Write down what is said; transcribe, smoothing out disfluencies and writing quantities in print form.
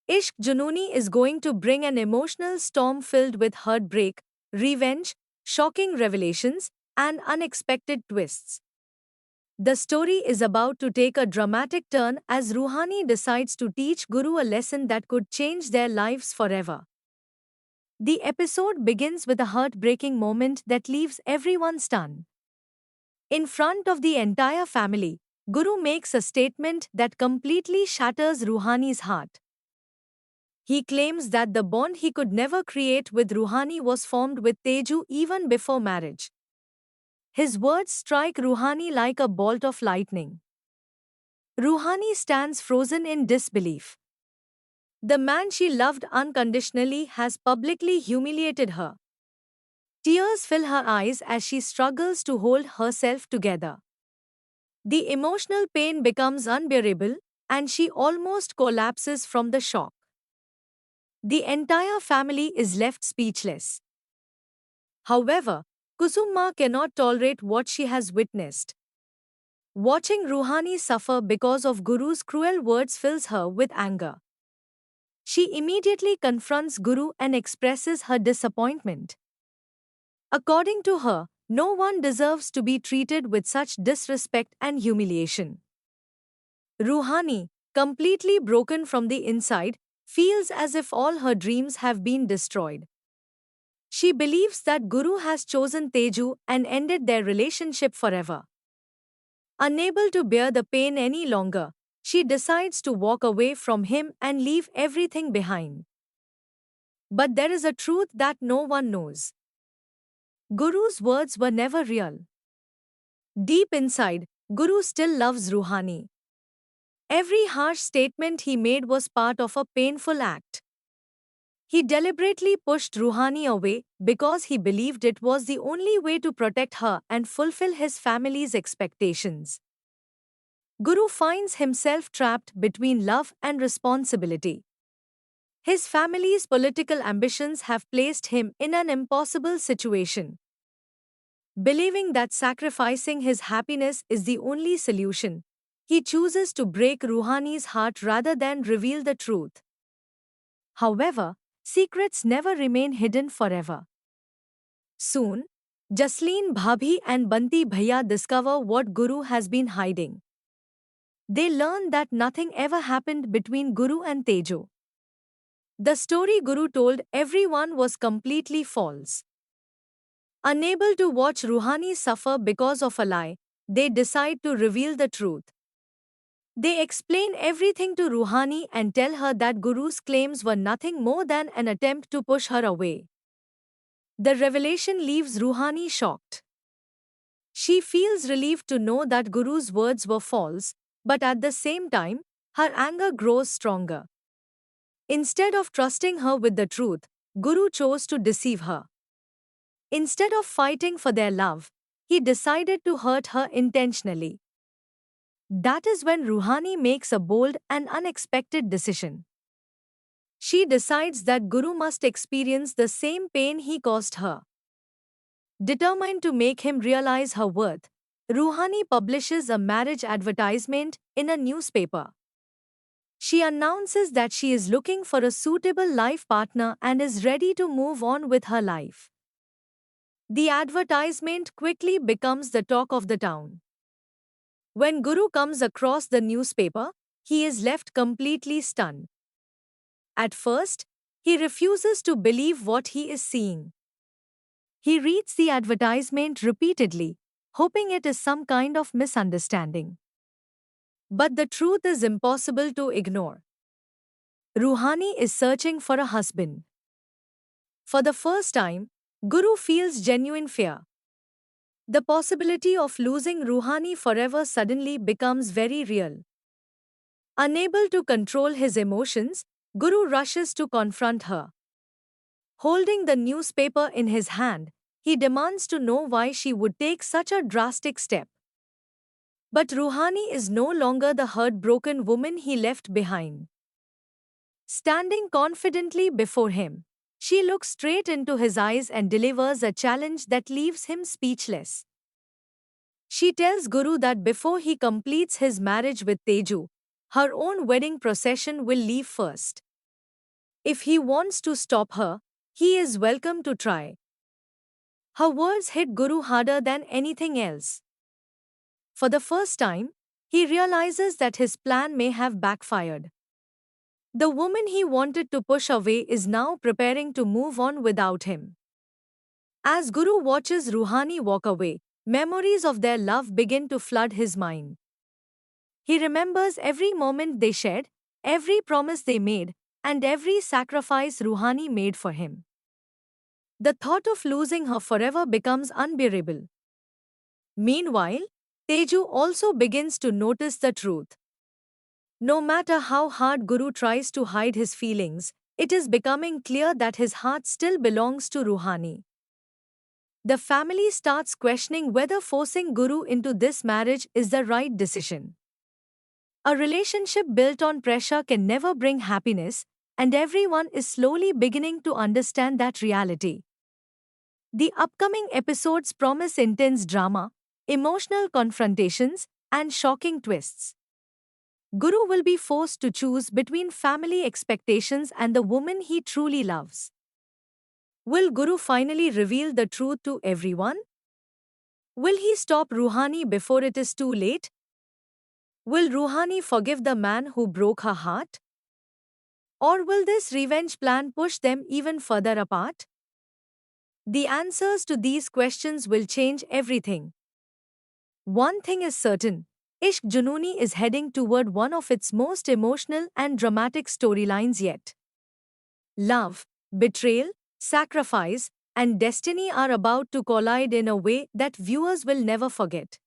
Ishq Junooni is going to bring an emotional storm filled with heartbreak, revenge, shocking revelations, and unexpected twists. The story is about to take a dramatic turn as Ruhani decides to teach Guru a lesson that could change their lives forever. The episode begins with a heartbreaking moment that leaves everyone stunned. In front of the entire family, Guru makes a statement that completely shatters Ruhani's heart. He claims that the bond he could never create with Ruhani was formed with Teju even before marriage. His words strike Ruhani like a bolt of lightning. Ruhani stands frozen in disbelief. The man she loved unconditionally has publicly humiliated her. Tears fill her eyes as she struggles to hold herself together. The emotional pain becomes unbearable, and she almost collapses from the shock. The entire family is left speechless. However, Kusuma cannot tolerate what she has witnessed. Watching Ruhani suffer because of Guru's cruel words fills her with anger. She immediately confronts Guru and expresses her disappointment. According to her, no one deserves to be treated with such disrespect and humiliation. Ruhani, completely broken from the inside, feels as if all her dreams have been destroyed. She believes that Guru has chosen Teju and ended their relationship forever. Unable to bear the pain any longer, she decides to walk away from him and leave everything behind. But there is a truth that no one knows. Guru's words were never real. Deep inside, Guru still loves Ruhani. Every harsh statement he made was part of a painful act. He deliberately pushed Ruhani away because he believed it was the only way to protect her and fulfill his family's expectations. Guru finds himself trapped between love and responsibility. His family's political ambitions have placed him in an impossible situation. Believing that sacrificing his happiness is the only solution, he chooses to break Ruhani's heart rather than reveal the truth. However, secrets never remain hidden forever. Soon, Jasleen Bhabhi and Banti Bhaiya discover what Guru has been hiding. They learn that nothing ever happened between Guru and Tejo. The story Guru told everyone was completely false. Unable to watch Ruhani suffer because of a lie, they decide to reveal the truth. They explain everything to Ruhani and tell her that Guru's claims were nothing more than an attempt to push her away. The revelation leaves Ruhani shocked. She feels relieved to know that Guru's words were false, but at the same time, her anger grows stronger. Instead of trusting her with the truth, Guru chose to deceive her. Instead of fighting for their love, he decided to hurt her intentionally. That is when Ruhani makes a bold and unexpected decision. She decides that Guru must experience the same pain he caused her. Determined to make him realize her worth, Ruhani publishes a marriage advertisement in a newspaper. She announces that she is looking for a suitable life partner and is ready to move on with her life. The advertisement quickly becomes the talk of the town. When Guru comes across the newspaper, he is left completely stunned. At first, he refuses to believe what he is seeing. He reads the advertisement repeatedly, hoping it is some kind of misunderstanding. But the truth is impossible to ignore. Ruhani is searching for a husband. For the first time, Guru feels genuine fear. The possibility of losing Ruhani forever suddenly becomes very real. Unable to control his emotions, Guru rushes to confront her. Holding the newspaper in his hand, he demands to know why she would take such a drastic step. But Ruhani is no longer the heartbroken woman he left behind. Standing confidently before him, she looks straight into his eyes and delivers a challenge that leaves him speechless. She tells Guru that before he completes his marriage with Teju, her own wedding procession will leave first. If he wants to stop her, he is welcome to try. Her words hit Guru harder than anything else. For the first time, he realizes that his plan may have backfired. The woman he wanted to push away is now preparing to move on without him. As Guru watches Ruhani walk away, memories of their love begin to flood his mind. He remembers every moment they shared, every promise they made, and every sacrifice Ruhani made for him. The thought of losing her forever becomes unbearable. Meanwhile, Teju also begins to notice the truth. No matter how hard Guru tries to hide his feelings, it is becoming clear that his heart still belongs to Ruhani. The family starts questioning whether forcing Guru into this marriage is the right decision. A relationship built on pressure can never bring happiness, and everyone is slowly beginning to understand that reality. The upcoming episodes promise intense drama, emotional confrontations, and shocking twists. Guru will be forced to choose between family expectations and the woman he truly loves. Will Guru finally reveal the truth to everyone? Will he stop Ruhani before it is too late? Will Ruhani forgive the man who broke her heart? Or will this revenge plan push them even further apart? The answers to these questions will change everything. One thing is certain, Ishq Junooni is heading toward one of its most emotional and dramatic storylines yet. Love, betrayal, sacrifice, and destiny are about to collide in a way that viewers will never forget.